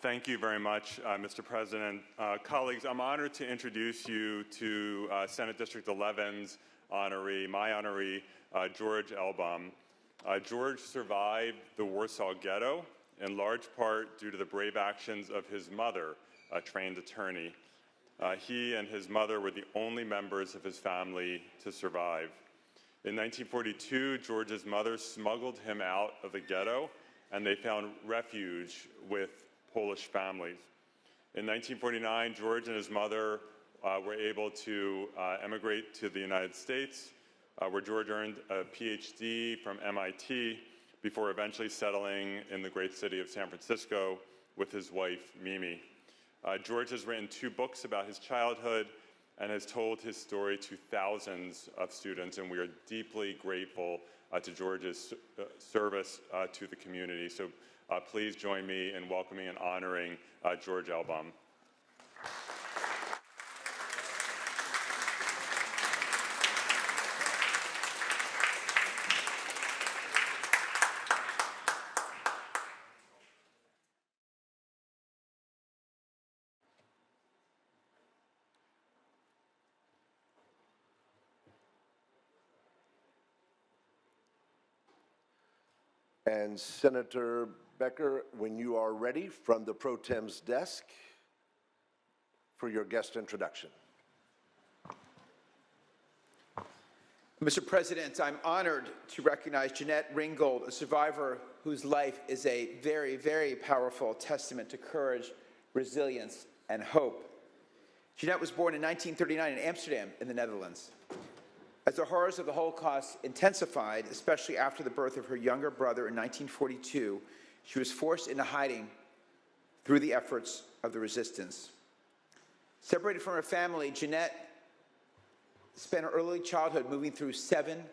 Thank you very much, Mr. President. Colleagues, I'm honored to introduce you to Senate District 11's honoree, my honoree, George Elbaum. George survived the Warsaw Ghetto, in large part due to the brave actions of his mother, a trained attorney. He and his mother were the only members of his family to survive. In 1942, George's mother smuggled him out of the ghetto, and they found refuge with Polish families. In 1949, George and his mother were able to emigrate to the United States, where George earned a PhD from MIT before eventually settling in the great city of San Francisco with his wife, Mimi. George has written 2 books about his childhood and has told his story to thousands of students, and we are deeply grateful to George's service to the community. So please join me in welcoming and honoring George Elbaum. And Senator Becker, when you are ready, from the Pro Tem's desk for your guest introduction. Mr. President, I'm honored to recognize Jeanette Ringgold, a survivor whose life is a very, very powerful testament to courage, resilience, and hope. Jeanette was born in 1939 in Amsterdam in the Netherlands. As the horrors of the Holocaust intensified, especially after the birth of her younger brother in 1942, she was forced into hiding through the efforts of the resistance. Separated from her family, Jeanette spent her early childhood moving through 7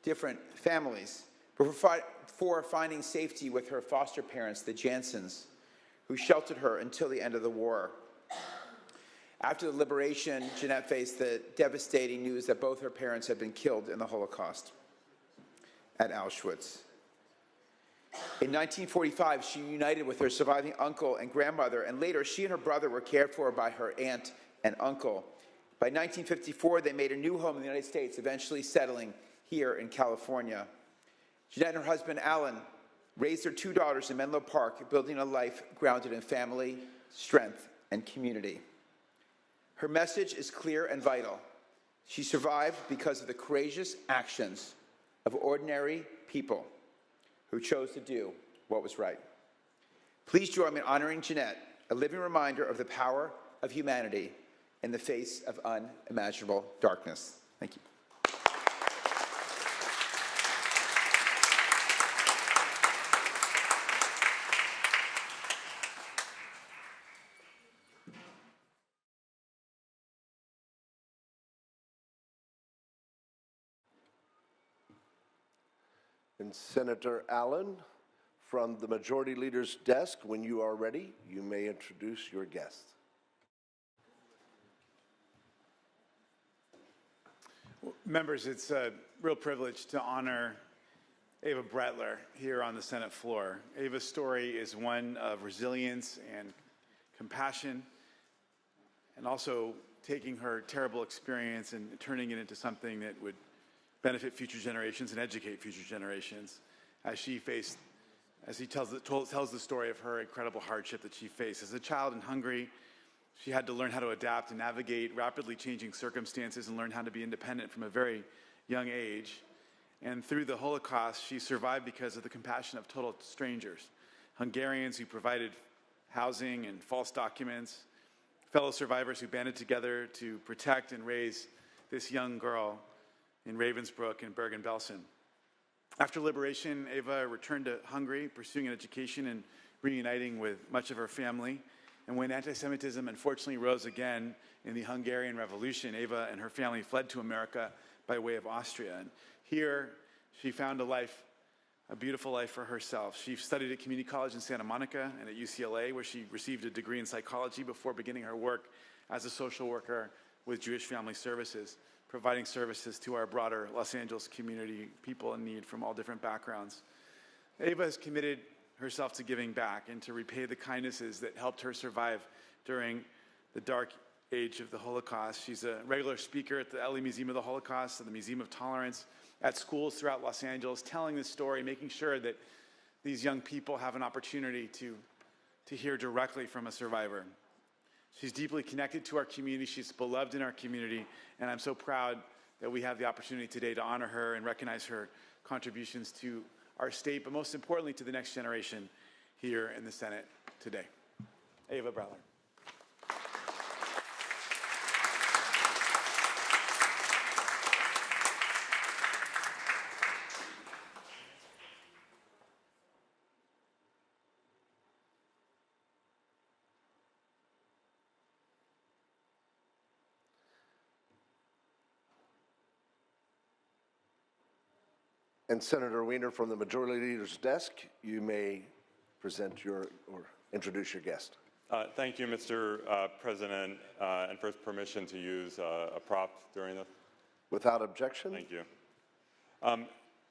different families before finding safety with her foster parents, the Jansons, who sheltered her until the end of the war. After the liberation, Jeanette faced the devastating news that both her parents had been killed in the Holocaust at Auschwitz. In 1945, she united with her surviving uncle and grandmother, and later she and her brother were cared for by her aunt and uncle. By 1954, they made a new home in the United States, eventually settling here in California. Jeanette and her husband, Alan, raised their 2 daughters in Menlo Park, building a life grounded in family, strength, and community. Her message is clear and vital. She survived because of the courageous actions of ordinary people who chose to do what was right. Please join me in honoring Jeanette, a living reminder of the power of humanity in the face of unimaginable darkness. Thank you. And Senator Allen, from the Majority Leader's desk, when you are ready, you may introduce your guest. Members, it's a real privilege to honor Ava Bretler here on the Senate floor. Ava's story is one of resilience and compassion, and also taking her terrible experience and turning it into something that would benefit future generations and educate future generations as she tells the story of her incredible hardship that she faced. As a child in Hungary, she had to learn how to adapt and navigate rapidly changing circumstances and learn how to be independent from a very young age. And through the Holocaust, she survived because of the compassion of total strangers, Hungarians who provided housing and false documents, fellow survivors who banded together to protect and raise this young girl in Ravensbrück and Bergen-Belsen. After liberation, Ava returned to Hungary, pursuing an education and reuniting with much of her family. And when anti-Semitism unfortunately rose again in the Hungarian Revolution, Ava and her family fled to America by way of Austria. And here, she found a beautiful life for herself. She studied at community college in Santa Monica and at UCLA, where she received a degree in psychology before beginning her work as a social worker with Jewish Family Services, providing services to our broader Los Angeles community, people in need from all different backgrounds. Ava has committed herself to giving back and to repay the kindnesses that helped her survive during the dark age of the Holocaust. She's a regular speaker at the LA Museum of the Holocaust and the Museum of Tolerance, at schools throughout Los Angeles, telling this story, making sure that these young people have an opportunity to hear directly from a survivor. She's deeply connected to our community. She's beloved in our community, and I'm so proud that we have the opportunity today to honor her and recognize her contributions to our state, but most importantly to the next generation here in the Senate today. Ava Bratler. And Senator Wiener, from the Majority Leader's desk, you may present or introduce your guest. Thank you, Mr. President, and for permission to use a prop during this. Without objection. Thank you.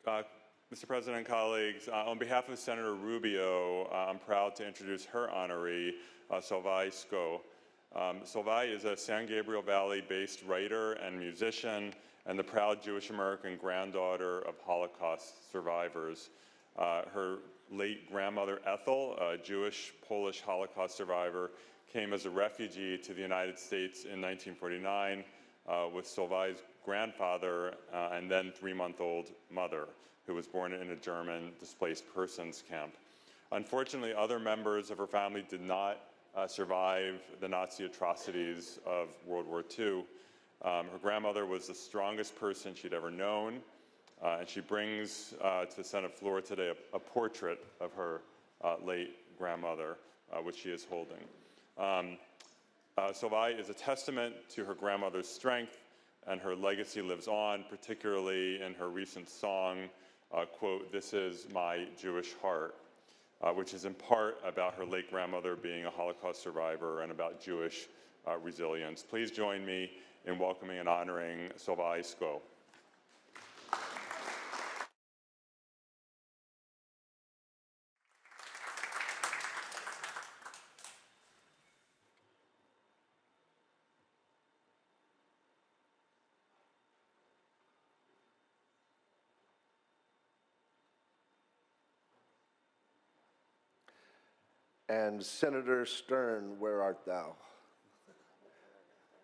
Mr. President, colleagues, on behalf of Senator Rubio, I'm proud to introduce her honoree, Solvay Sko. Solvay is a San Gabriel Valley-based writer and musician, and the proud Jewish-American granddaughter of Holocaust survivors. Her late grandmother, Ethel, a Jewish-Polish Holocaust survivor, came as a refugee to the United States in 1949 with Solvay's grandfather and then 3-month-old mother, who was born in a German displaced persons camp. Unfortunately, other members of her family did not survive the Nazi atrocities of World War II. Her grandmother was the strongest person she'd ever known, and she brings to the Senate floor today a portrait of her late grandmother, which she is holding. Solvay is a testament to her grandmother's strength, and her legacy lives on, particularly in her recent song, quote, "This is my Jewish heart," which is in part about her late grandmother being a Holocaust survivor and about Jewish resilience. Please join me in welcoming and honoring Solvay Sko. And Senator Stern, where art thou?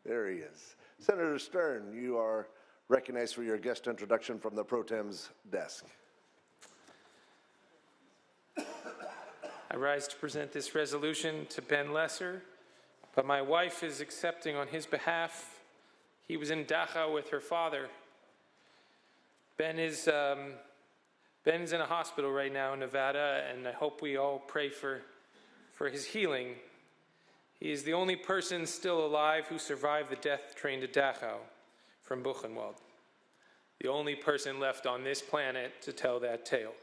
There he is. Senator Stern, you are recognized for your guest introduction from the Pro Tem's desk. I rise to present this resolution to Ben Lesser, but my wife is accepting on his behalf. He was in Dachau with her father. Ben is in a hospital right now in Nevada, and I hope we all pray for his healing. He is the only person still alive who survived the death train to Dachau from Buchenwald. The only person left on this planet to tell that tale.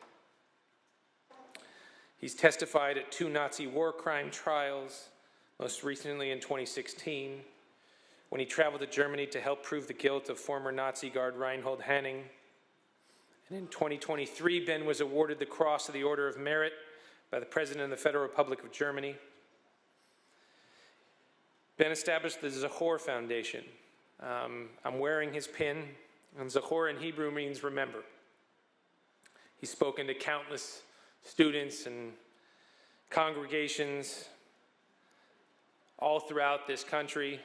He's testified at 2 Nazi war crime trials, most recently in 2016, when he traveled to Germany to help prove the guilt of former Nazi guard Reinhold Hanning. And in 2023, Ben was awarded the Cross of the Order of Merit by the President of the Federal Republic of Germany. Ben established the Zachor Foundation. I'm wearing his pin, and Zachor in Hebrew means remember. He's spoken to countless students and congregations all throughout this country.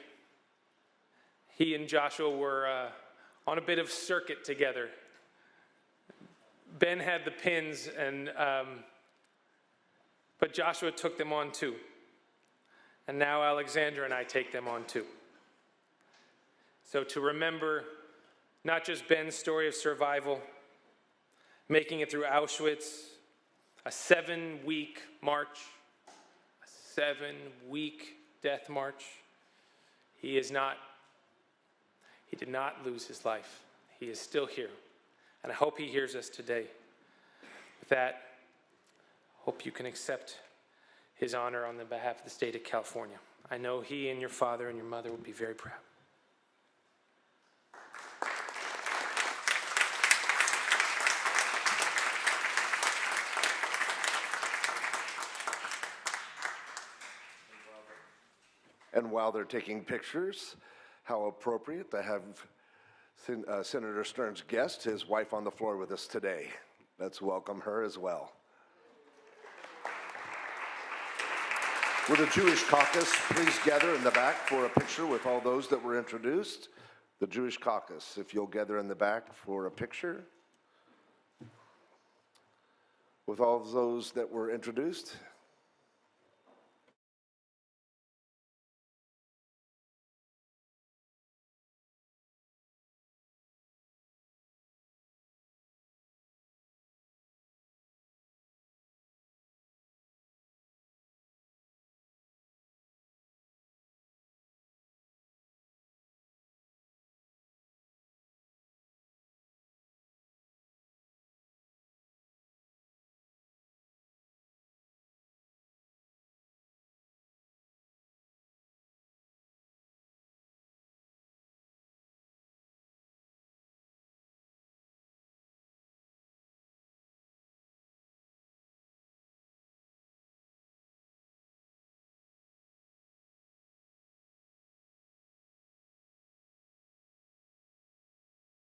He and Joshua were on a bit of circuit together. Ben had the pins, but Joshua took them on too. And now Alexandra and I take them on too. So to remember not just Ben's story of survival, making it through Auschwitz, a 7-week march, a 7-week death march. He did not lose his life. He is still here. And I hope he hears us today. With that, I hope you can accept his honor on the behalf of the state of California. I know he and your father and your mother will be very proud. And while they're taking pictures, how appropriate to have Senator Stern's guest, his wife, on the floor with us today. Let's welcome her as well. Will the Jewish caucus please gather in the back for a picture with all those that were introduced? The Jewish caucus, if you'll gather in the back for a picture with all of those that were introduced.